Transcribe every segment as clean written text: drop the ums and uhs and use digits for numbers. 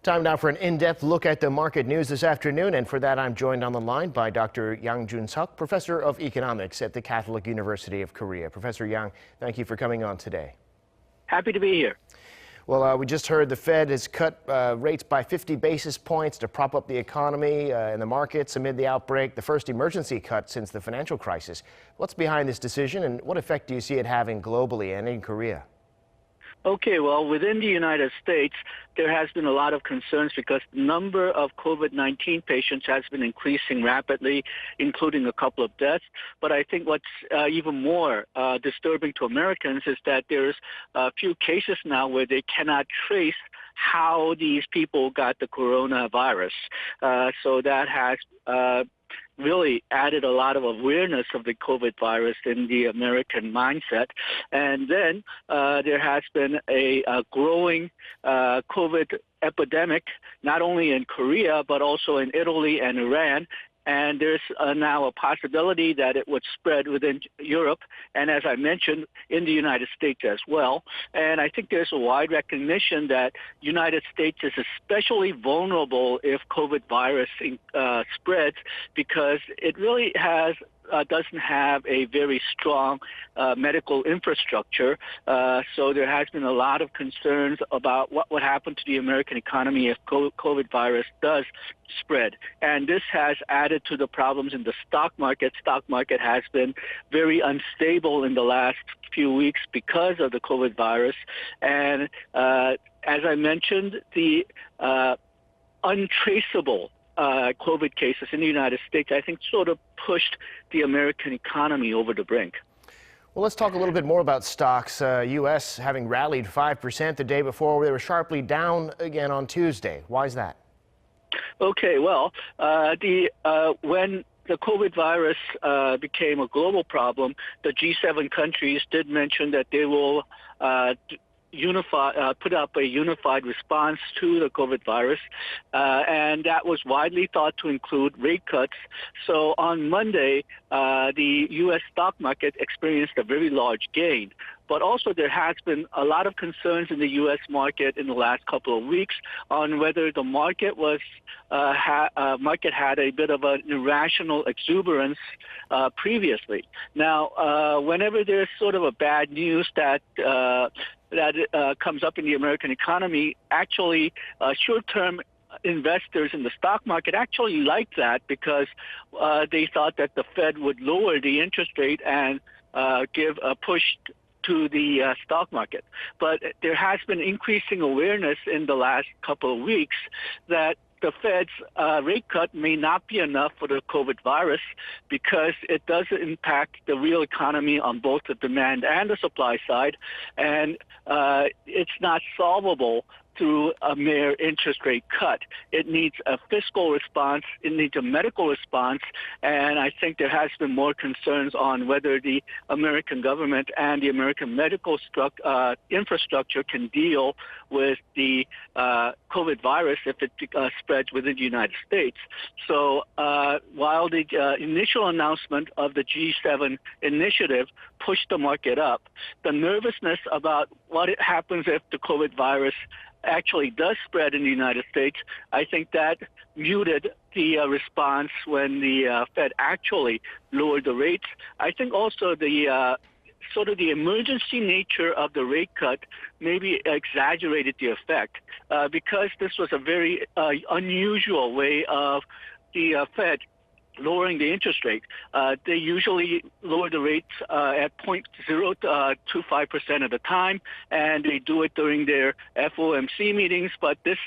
Time now for an in-depth look at the market news this afternoon, and for that I'm joined on the line by Dr. Jun-sok, professor of economics at the Catholic University of Korea. Professor Yang, thank you for coming on today. Happy to be here. Well, we just heard the Fed has cut rates by 50 basis points to prop up the economy and the markets amid the outbreak, the first emergency cut since the financial crisis. What's behind this decision, and what effect do you see it having globally and in Korea? Okay, well, within the United States, there has been a lot of concerns because the number of COVID-19 patients has been increasing rapidly, including a couple of deaths. But I think what's even more disturbing to Americans is that there's a few cases now where they cannot trace how these people got the coronavirus. So that has really added a lot of awareness of the COVID virus in the American mindset. And then there has been a growing COVID epidemic, not only in Korea, but also in Italy and Iran. And there's now a possibility that it would spread within Europe, and as I mentioned, in the United States as well. And I think there's a wide recognition that United States is especially vulnerable if COVID virus spreads, because it really doesn't have a very strong medical infrastructure. So there has been a lot of concerns about what would happen to the American economy if COVID virus does spread. And this has added to the problems in the stock market. Stock market has been very unstable in the last few weeks because of the COVID virus. And as I mentioned, the untraceable COVID cases in the United States, I think, sort of pushed the American economy over the brink. Well, let's talk a little bit more about stocks. U.S. having rallied 5% the day before. They were sharply down again on Tuesday. Why is that? Okay, well, when the COVID virus became a global problem, the G7 countries did mention that they will put up a unified response to the COVID virus, and that was widely thought to include rate cuts. So on Monday, the U.S. stock market experienced a very large gain. But also there has been a lot of concerns in the U.S. market in the last couple of weeks on whether the market had a bit of an irrational exuberance previously. Now, whenever there's sort of a bad news that comes up in the American economy, actually short-term investors in the stock market actually liked that because they thought that the Fed would lower the interest rate and give a push to the stock market. But there has been increasing awareness in the last couple of weeks that the Fed's rate cut may not be enough for the COVID virus because it does impact the real economy on both the demand and the supply side, and it's not solvable through a mere interest rate cut. It needs a fiscal response, it needs a medical response, and I think there has been more concerns on whether the American government and the American medical infrastructure can deal with the COVID virus if it spreads within the United States. So while the initial announcement of the G7 initiative pushed the market up, the nervousness about what happens if the COVID virus actually does spread in the United States, I think that muted the response when the Fed actually lowered the rates. I think also the sort of the emergency nature of the rate cut maybe exaggerated the effect because this was a very unusual way of the Fed lowering the interest rate. They usually lower the rates at 0.025% at a time, and they do it during their FOMC meetings. But this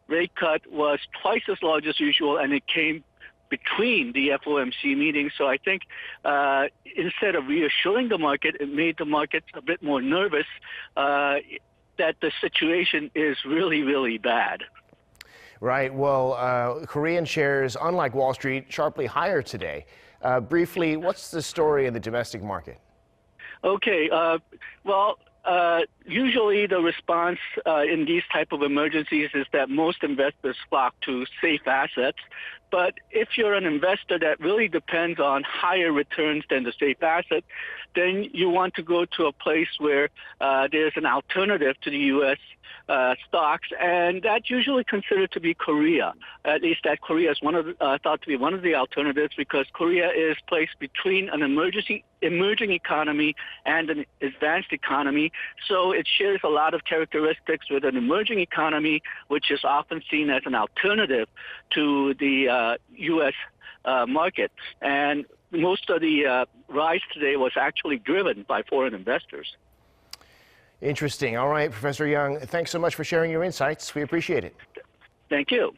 rate cut was twice as large as usual, and it came between the FOMC meetings. So I think instead of reassuring the market, it made the market a bit more nervous that the situation is really, really bad. Right. Well, Korean shares, unlike Wall Street, sharply higher today. Briefly, what's the story in the domestic market? Okay. Well, Usually the response in these type of emergencies is that most investors flock to safe assets. But if you're an investor that really depends on higher returns than the safe asset, then you want to go to a place where there's an alternative to the U.S. Stocks, and that's usually considered to be Korea. At least that Korea is thought to be one of the alternatives, because Korea is placed between an emerging economy and an advanced economy. So it shares a lot of characteristics with an emerging economy, which is often seen as an alternative to the U.S. Market. And most of the rise today was actually driven by foreign investors. Interesting. All right, Professor Young, thanks so much for sharing your insights. We appreciate it. Thank you.